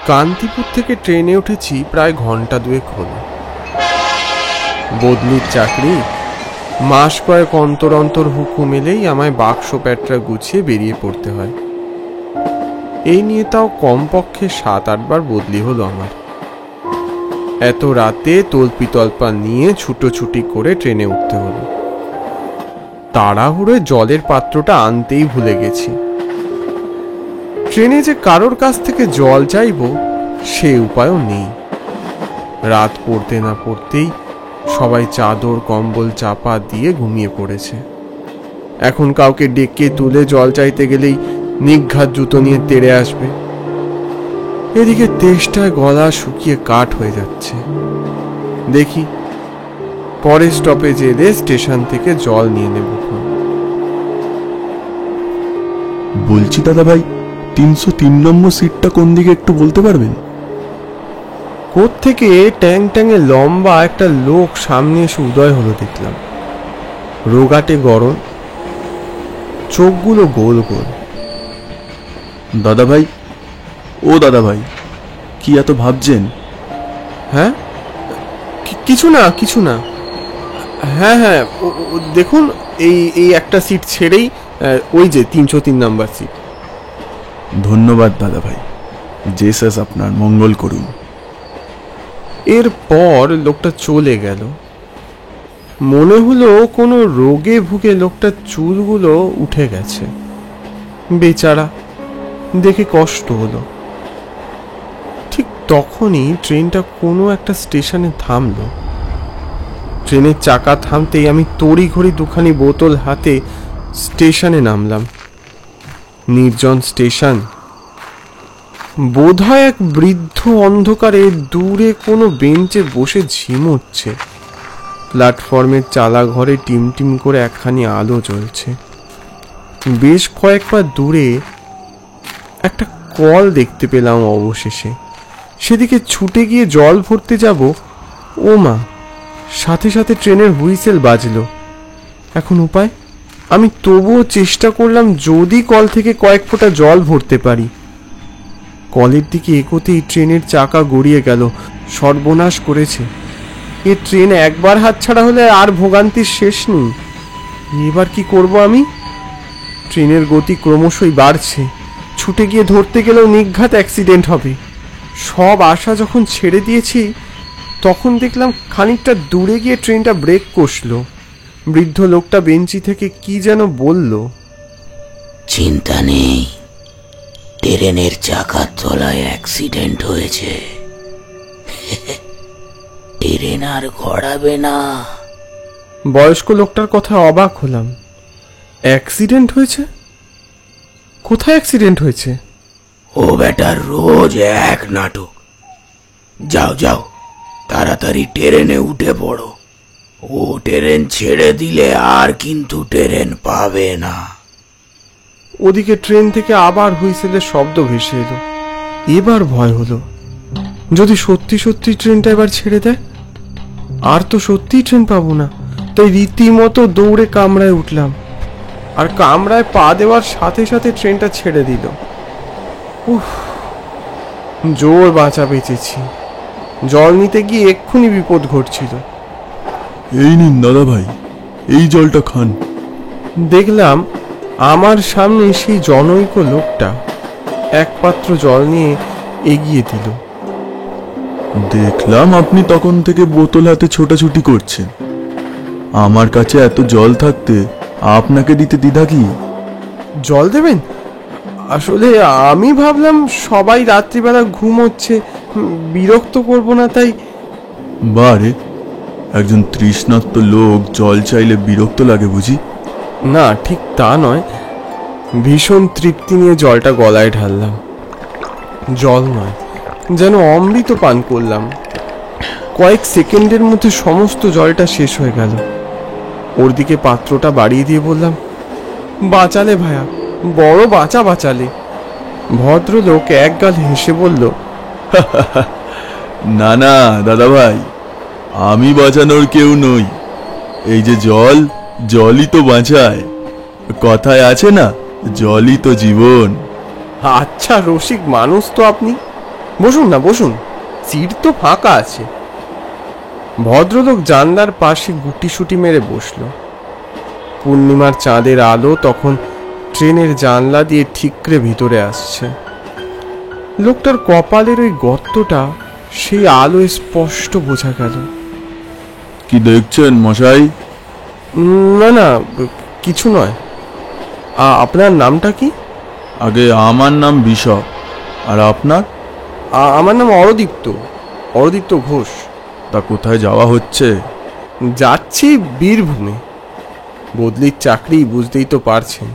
কান্তিপুর থেকে ট্রেনে উঠেছি প্রায় ঘন্টা দুয়েক হলো। বদলির চাকরি, মাস কয়েক অন্তর অন্তর হুকুম এলেই আমায় বাক্স প্যাটরা গুছিয়ে বেরিয়ে পড়তে হয়। এই নিয়ে তাও কমপক্ষে 7-8 বার বদলি হলো আমার। এত রাতে তল্পিতল্পা নিয়ে ছুটোছুটি করে ট্রেনে উঠতে হলো। তাড়াহুড়োয় জলের পাত্রটা আনতেই ভুলে গেছি। ট্রেনে যে কারোর কাছ থেকে জল চাইবো সে উপায়ও নেই। রাত পড়তে না পড়তেই সবাই চাদর কম্বল চাপা দিয়ে ঘুমিয়ে পড়েছে। এখন কাউকে ডেকে তুলে জল চাইতে গেলেই নিঘাত জুতো নিয়ে তেড়ে আসবে। এদিকে তেষ্টায় গলা শুকিয়ে কাঠ হয়ে যাচ্ছে। দেখি পরের স্টপেজে এলে স্টেশন থেকে জল নিয়ে নেব। বলছি দাদা ভাই, 303 নম্বর সিটটা কোন দিকে একটু বলতে পারবেন? কোত্থেকে ট্যাং ট্যাঙে লম্বা একটা লোক সামনে এসে উদয় হলো দেখলাম। রোগাটে গরম, চোখগুলো গোল গোল। দাদা ভাই, ও দাদা ভাই, কি এত ভাবছেন? হ্যাঁ, কিছু না কিছু না। হ্যাঁ হ্যাঁ, দেখুন এই এই একটা সিট ছেড়েই ওই যে 303 নাম্বার সিট। ধন্যবাদ দাদা ভাই, জেসাস আপনার মঙ্গল করুন। এরপর লোকটা চলে গেল। মনে হলো কোনো রোগে ভুগে লোকটার চুলগুলো উঠে গেছে। বেচারা, দেখে কষ্ট হলো। ঠিক তখনই ট্রেনটা কোনো একটা স্টেশনে থামলো। ট্রেনের চাকা থামতেই আমি তড়িঘড়ি দুখানি বোতল হাতে স্টেশনে নামলাম। নির্জন স্টেশন। বোধহয় এক বৃদ্ধ অন্ধকারে দূরে কোনো বেঞ্চে বসে ঝিমোচ্ছে। প্ল্যাটফর্মের চালা ঘরে টিমটিম করে একখানি আলো জ্বলছে। বেশ কয়েকবার দূরে একটা কল দেখতে পেলাম অবশেষে। সেদিকে ছুটে গিয়ে জল ভরতে যাব, ও মা, সাথে সাথে ট্রেনের হুইসেল বাজলো। এখন উপায়? আমি তবুও চেষ্টা করলাম যদি কল থেকে কয়েক ফোঁটা জল ভরতে পারি। কলের দিকে এগোতেই ট্রেনের চাকা গড়িয়ে গেল। সর্বনাশ করেছে এ ট্রেন। একবার হাতছাড়া হলে আর ভোগান্তির শেষ নেই। এবার কি করব আমি? ট্রেনের গতি ক্রমশই বাড়ছে। ছুটে গিয়ে ধরতে গেলেও নিঘাত অ্যাক্সিডেন্ট হবে। সব আশা যখন ছেড়ে দিয়েছি তখন দেখলাম খানিকটা দূরে গিয়ে ট্রেনটা ব্রেক কষলো। বৃদ্ধ লোকটা বেঞ্চি থেকে কি যেন বলল। চিন্তা নেই, ট্রেনের চাকার তলায় অ্যাক্সিডেন্ট হয়েছে, ট্রেন আর গড়াবে না। বয়স্ক লোকটার কথা অবাক হলাম। অ্যাক্সিডেন্ট হয়েছে? কোথায় অ্যাক্সিডেন্ট হয়েছে? ও বেটার রোজ এক নাটক। যাও যাও, তাড়াতাড়ি ট্রেনে উঠে পড়ো। ও ট্রেন ছেড়ে দিলে আর কিন্তু ট্রেন পাবে না। ওদিকে ট্রেন থেকে আবার হুইসেলের শব্দ ভেসে এলো। এবার ভয় হলো, যদি সত্যি সত্যি ট্রেনটা এবার ছেড়ে দেয় আর তো সত্যিই ট্রেন পাবো না। তাই রীতিমতো দৌড়ে কামরায় উঠলাম। আর কামরায় পা দেওয়ার সাথে সাথে ট্রেনটা ছেড়ে দিল। উফ, জোর বাঁচা বেঁচেছি। জল নিতে গিয়ে এক্ষুনি বিপদ ঘটছিল। এই নিন দাদা ভাই, এই জলটা খান। দেখলাম আমার সামনে সেই জনৈক লোকটা এক পাত্র জল নিয়ে এগিয়ে দিল। দেখলাম আপনি তখন থেকে বোতল হাতে ছোটাছুটি করছেন। আমার কাছে এত জল থাকতে আপনাকে দিতে দ্বিধা কি? জল দেবেন? আসলে আমি ভাবলাম সবাই রাত্রিবেলা ঘুমোচ্ছে, বিরক্ত করব না তাই। বারে, একজন তৃষ্ণার্ত লোক জল চাইলে বিরক্ত লাগে বুঝি? না, ঠিক তা নয়। ভীষণ তৃপ্তি নিয়ে জলটা গলায় ঢাললাম। জল নয়, যেন অমৃত পান করলাম। কয়েক সেকেন্ডের মধ্যে সমস্ত জলটা শেষ হয়ে গেল। ওর দিকে পাত্রটা বাড়িয়ে দিয়ে বললাম, বাঁচালে ভায়া, বড় বাঁচালে। ভদ্রলোক একগাল হেসে বলল, না না দাদা ভাই, আমি বাঁচানোর কেউ নই। এই যে জল, জলই তো বাঁচায়। কথায় আছে না, জলই তো জীবন। আচ্ছা রসিক মানুষ তো আপনি। বসুন না, বসুন, সিট তো ফাঁকা আছে। ভদ্রলোক জানলার পাশে গুটিসুটি মেরে বসলো। পূর্ণিমার চাঁদের আলো তখন ট্রেনের জানলা দিয়ে ঠিকরে ভিতরে আসছে। লোকটার কপালের ওই গর্তটা সেই আলোয় স্পষ্ট বোঝা গেল। কি দেখছেন মশাই? না না, কিছু নয়। আপনার নামটা কি? আগে আমার নাম বিশপ, আর আপনার? আমার নাম অরদীপ্ত, অরদীপ্ত ঘোষ। তা কোথায় যাওয়া হচ্ছে? যাচ্ছি বীরভূমে। বদলির চাকরি, বুঝতেই তো পারছেন।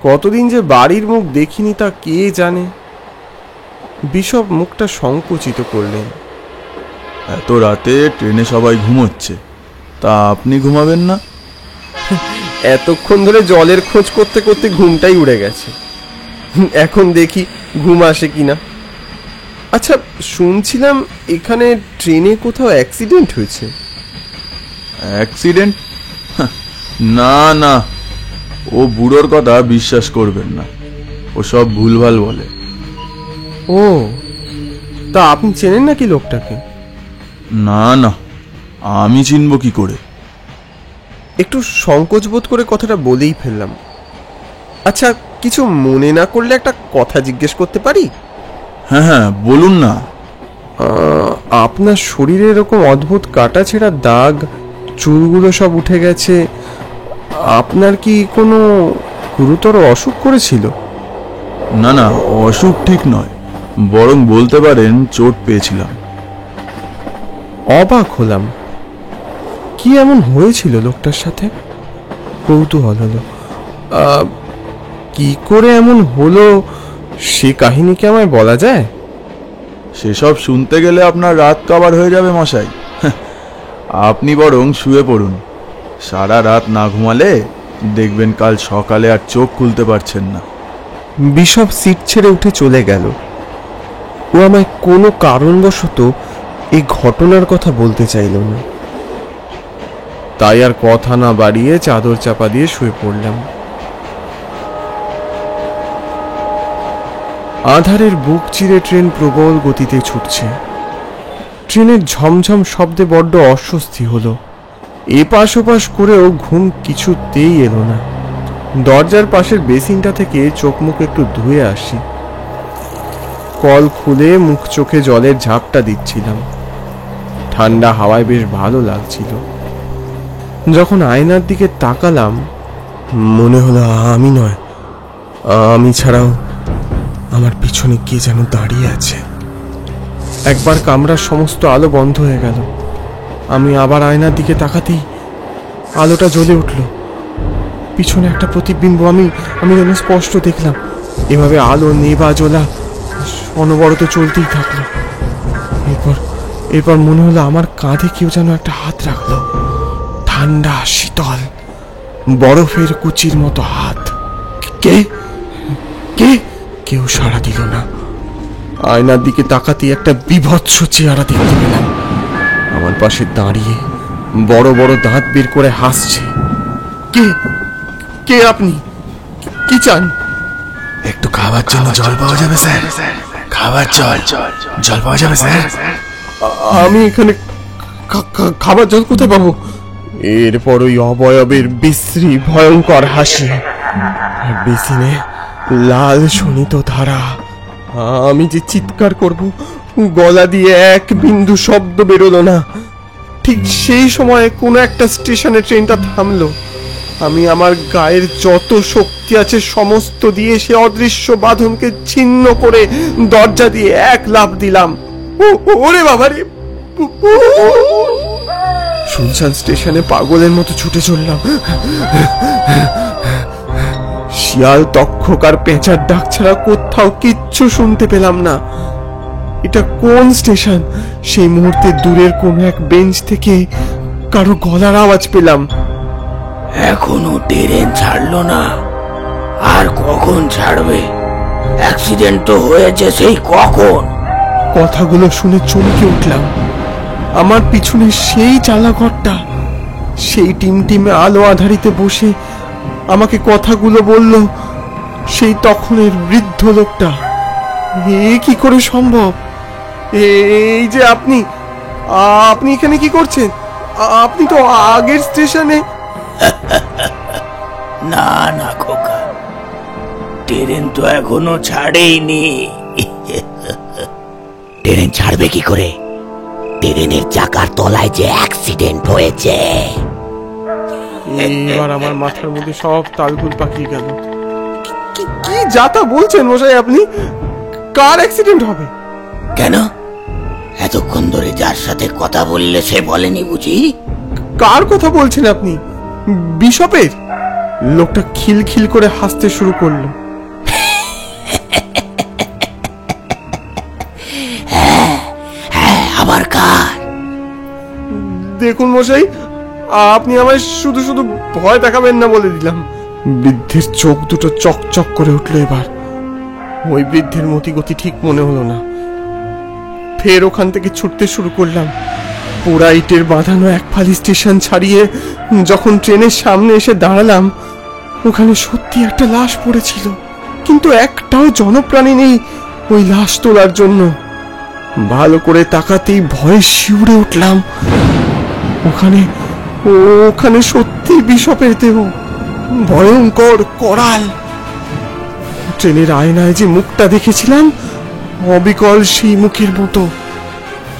কতদিন যে বাড়ির মুখ দেখিনি তা কে জানে। বিশপ মুখটা সংকুচিত করলেন। এত রাতে ট্রেনে সবাই ঘুমোচ্ছে, তা আপনি ঘুমাবেন না? এতক্ষণ ধরে জলের খোঁজ করতে করতে ঘুমটাই উড়ে গেছে। এখন দেখি ঘুম আসে কিনা। আচ্ছা, শুনছিলাম এখানে ট্রেনে কোথাও অ্যাক্সিডেন্ট হয়েছে। অ্যাক্সিডেন্ট? না না, ও বুড়োর কথা বিশ্বাস করবেন না, ও সব ভুলভাল বলে। ও, তা আপনি চেনেন নাকি লোকটাকে? না না, আমি চিনব কি করে? একটু সংকোচ বোধ করে কথাটা বলেই ফেললাম। আচ্ছা, কিছু মনে না করলে একটা কথা জিজ্ঞেস করতে পারি? হ্যাঁ হ্যাঁ, বলুন না। আপনার শরীরে এরকম অদ্ভুত কাটা ছেঁড়া দাগ, চুলগুলো সব উঠে গেছে। আপনার কি কোনো গুরুতর অসুখ করেছিল? না না, অসুখ ঠিক নয়, বরং বলতে পারেন চোট পেয়েছিলাম। অবাক হলাম। কি এমন হয়েছিল লোকটার সাথে? কৌতূহল হলো। কি করে এমন হলো সে কাহিনী কি আমায় বলা যায়? সেসব শুনতে গেলে আপনার রাত কাবার হয়ে যাবে মশাই। আপনি বরং শুয়ে পড়ুন, সারা রাত না ঘুমালে দেখবেন কাল সকালে আর চোখ খুলতে পারছেন না। বিশপ সিট ছেড়ে উঠে চলে গেল। ও আমায় কোনো কারণবশত এই ঘটনার কথা বলতে চাইল না। তাই আর কথা না বাড়িয়ে চাদর চাপা দিয়ে শুয়ে পড়লাম। আঁধারের বুক চিরে ট্রেন প্রবল গতিতে ছুটছে। ট্রেনের ঝমঝম শব্দে বড্ড অস্বস্তি হলো। এপাশ ওপাশ করেও ঘুম কিছুতেই এলো না। দরজার পাশের বেসিনটা থেকে চোখ মুখ একটু ধুয়ে আসি। কল খুলে মুখ চোখে জলের ঝাপটা দিচ্ছিলাম। ঠান্ডা হাওয়ায় বেশ ভালো লাগছিল। যখন আয়নার দিকে তাকালাম, মনে হলো আমি নয়, আমি ছাড়াও আমার পিছনে কে যেন দাঁড়িয়ে আছে। একবার কামরার সমস্ত আলো বন্ধ হয়ে গেল। আমি আবার আয়নার দিকে তাকাতেই আলোটা জ্বলে উঠল। পিছনে একটা প্রতিবিম্ব আমি যেন স্পষ্ট দেখলাম। এভাবে আলো নেবা জ্বলা অনবরত চলতেই থাকলো। এরপর মনে হলো আমার কাঁধে কেউ যেন একটা হাত রাখলো। ঠান্ডা, শীতল, বরফের কুচির মতো হাত। কে কে কেউ সাড়া দিল না। আয়নার দিকে তাকাতেই একটা বিভৎস চেহারা দেখতে পেলাম। আমার পাশে দাঁড়িয়ে বড় বড় দাঁত বের করে হাসছে। কে কে আপনি? কি চান? একটু খাবার জন্য জল পাওয়া যাবে স্যার? খাবার জল পাওয়া যাবে স্যার? আমি এখানে খাবার জল কোথায় পাবো? এরপর ওই অবয়বের বিশ্রী ভয়ঙ্কর হাসি। বেসিনে লাল শোণিত ধারা। আমি যে চিৎকার করব, গলা দিয়ে এক বিন্দু শব্দ বেরোলো না। ঠিক সেই সময়ে কোনো একটা স্টেশনে ট্রেনটা থামলো। আমি আমার গায়ের যত শক্তি আছে সমস্ত দিয়ে সে অদৃশ্য বাঁধনকে ছিন্ন করে দরজা দিয়ে এক লাফ দিলাম। ওরে বাবারে! শুনশান স্টেশনে পাগলের মতো ছুটে চললাম। শিয়াল, তক্ষক আর পেঁচার ডাক ছাড়া কোথাও কিচ্ছু শুনতে পেলাম না। এটা কোন স্টেশন? সেই মুহূর্তে দূরের কোন এক বেঞ্চ থেকে কারো গলার আওয়াজ পেলাম। এখনো ট্রেন ছাড়লো না, আর কখন ছাড়বে? অ্যাক্সিডেন্ট তো হয়েছে সেই কখন। কথাগুলো শুনে চমকে উঠলাম। আমার পিছনে সেই চালাঘরটা, সেই টিমটিমে আলো আধারিতে বসে আমাকে কথাগুলো বলল সেই তখনের বৃদ্ধ লোকটা। এ কি করে সম্ভব? এই যে আপনি আপনি এখানে কি করছেন? আপনি তো আগের স্টেশনে। না না খোকা, ট্রেন তো এখনো ছাড়েইনি। ট্রেন ছাড়বে কি করে? ট্রেনের চাকার তলায় যে অ্যাক্সিডেন্ট হয়েছে। এবার আমার মাথার মধ্যে সব তালগুল পাকিয়ে গেল। কি যাতা বলছেন মশাই আপনি? কার অ্যাক্সিডেন্ট হবে? কেন, এতক্ষণ ধরে যার সাথে কথা বললে সে বলেনি বুঝি? কার কথা বলছেন আপনি? বিশপের? লোকটা খিলখিল করে হাসতে শুরু করলো। আবার কার? দেখুন মশাই, আপনি আমায় শুধু শুধু ভয় দেখাবেন না বলে দিলাম। বৃদ্ধের চোখ দুটো চকচক করে উঠলো এবার। ওই বৃদ্ধের মতিগতি ঠিক মনে হলো না। ফের ওখান থেকে ছুটতে শুরু করলাম। পোড়া ইটের বাঁধানো এক ফালি স্টেশন ছাড়িয়ে যখন ট্রেনের সামনে এসে দাঁড়ালাম, ওখানে সত্যি একটা লাশ পড়েছিল, কিন্তু একটাও জনপ্রাণী নেই ওই লাশ তোলার জন্য। ভালো করে তাকাতেই ভয়ে শিউরে উঠলাম। ওখানে সত্যি বিশপের দেহ, ভয়ঙ্কর করাল। ট্রেনের আয়নায় যে মুখটা দেখেছিলাম, অবিকল সেই মুখের মতো।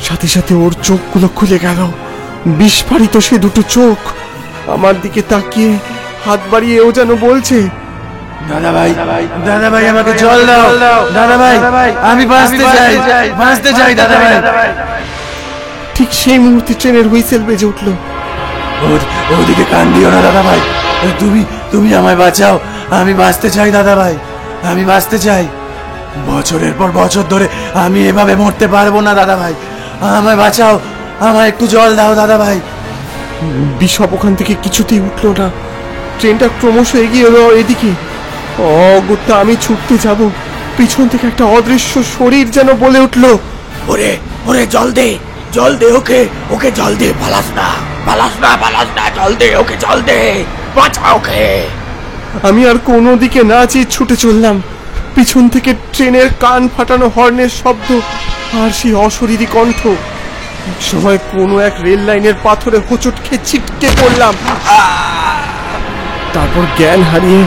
সাথে সাথে ওর চোখগুলো খুলে গেল, বিস্ফারিত সে দুটো চোখ আমার দিকে তাকিয়ে হাত বাড়িয়ে ও যেন বলছে, দাদা ভাই আমাকে জল দাও, দাদা ভাই আমি বাঁচতে চাই দাদা ভাই। ঠিক সেই মুহূর্তে ট্রেনের হুইসেল বেজে উঠল। ওদিকে কান দিও না দাদা ভাই, তুমি আমায় বাঁচাও, আমি বাঁচতে চাই দাদা ভাই, আমি বাঁচতে চাই। বছরের পর বছর ধরে আমি এভাবে মরতে পারবো না দাদা ভাই, আমায় বাঁচাও, আমায় একটু জল দাও দাদা ভাই। বিশপ ওখান থেকে কিছুতেই উঠলো না। ট্রেনটা ক্রমশ এগিয়ে এলো এদিকে। অগত্যা আমি ছুটতে যাব, পিছন থেকে একটা অদৃশ্য শরীর যেন বলে উঠলো, ওরে ওরে জল দে, জল দে, ওকে জল দে, পালাস না, জল দে, ওকে জল দে, বাঁচা ওকে। আমি আর কোনো দিকে না চেয়ে ছুটে চললাম। পিছন থেকে ট্রেনের কান ফাটানো হর্নের শব্দ আর সেই অশরীরী কণ্ঠ। সময় কোনো এক রেল লাইনের পাথরে হোঁচট খেয়ে ছিটকে পড়লাম। তারপর জ্ঞান হারিয়ে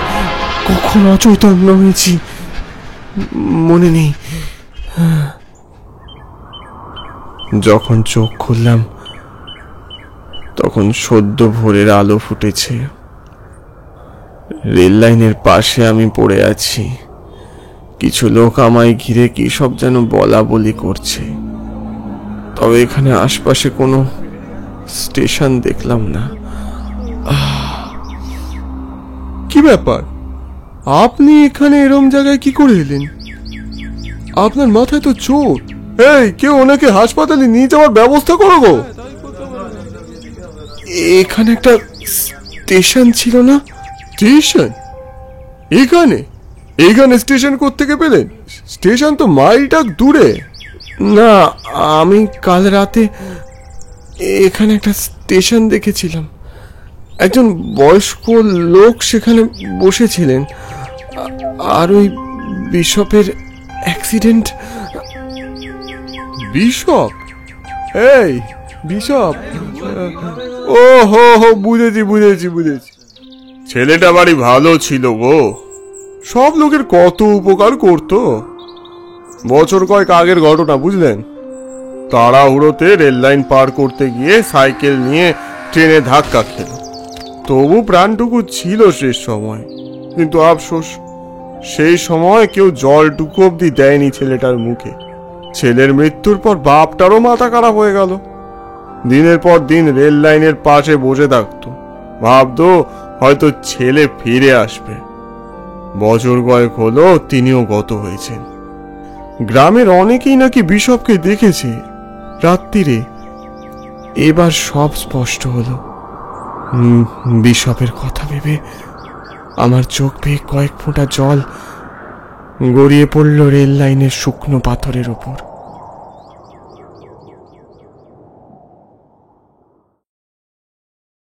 কখন অচৈতন্য হয়েছি মনে নেই। যখন চোখ খুললাম তখন সদ্য ভোরের আলো ফুটেছে। রেল লাইনের পাশে আমি পড়ে আছি। কিছু লোক আমায় ঘিরে কি সব যেন বলা বলি করছে, তবে এখানে আশপাশে কোনো স্টেশন দেখলাম না। কি ব্যাপার, আপনি এখানে এরম জায়গায় কি করে এলেন? আপনার মাথায় তো চোট। এই, কেউ ওনাকে হাসপাতালে নিয়ে যাওয়ার ব্যবস্থা করো গো। এখানে একটা স্টেশন ছিল না? স্টেশন? এখানে স্টেশন কোত্থেকে পেলেন? স্টেশন তো মাইলটা দূরে। না, আমি কাল রাতে এখানে একটা স্টেশন দেখেছিলাম। একজন বয়স্ক লোক সেখানে বসেছিলেন, আর ওই বিশপের অ্যাক্সিডেন্ট। বিশপ? এই বিশপ? ও হো হো, বুঝেছি। ছেলেটা বাড়ি ভালো ছিল গো, সব লোকের কত উপকার করতো। বছর কয়েক আগের ঘটনা, বুঝলেন? তাড়াহুড়োতে রেল লাইন পার করতে গিয়ে সাইকেল নিয়ে ট্রেনে ধাক্কা খেল। তবু প্রাণটুকু ছিল শেষ সময়, কিন্তু আফসোস সেই সময় কেউ জলটুকু অব্দি দেয়নি ছেলেটার মুখে। ছেলের মৃত্যুর পর বাপটারও মাথা খারাপ হয়ে গেল। দিনের পর দিন রেল লাইনের পাশে বসে থাকতো, ভাবতো হয়তো ছেলে ফিরে আসবে। বছর কয়েক হলো তিনিও গত হয়েছেন। গ্রামের অনেকেই নাকি বিশপকে দেখেছে রাত্রিরে। এবার সব স্পষ্ট হলো। বিশপের কথা ভেবে আমার চোখ বেয়ে কয়েক ফোঁটা জল গড়িয়ে পড়ল রেল লাইনের শুকনো পাথরের উপর।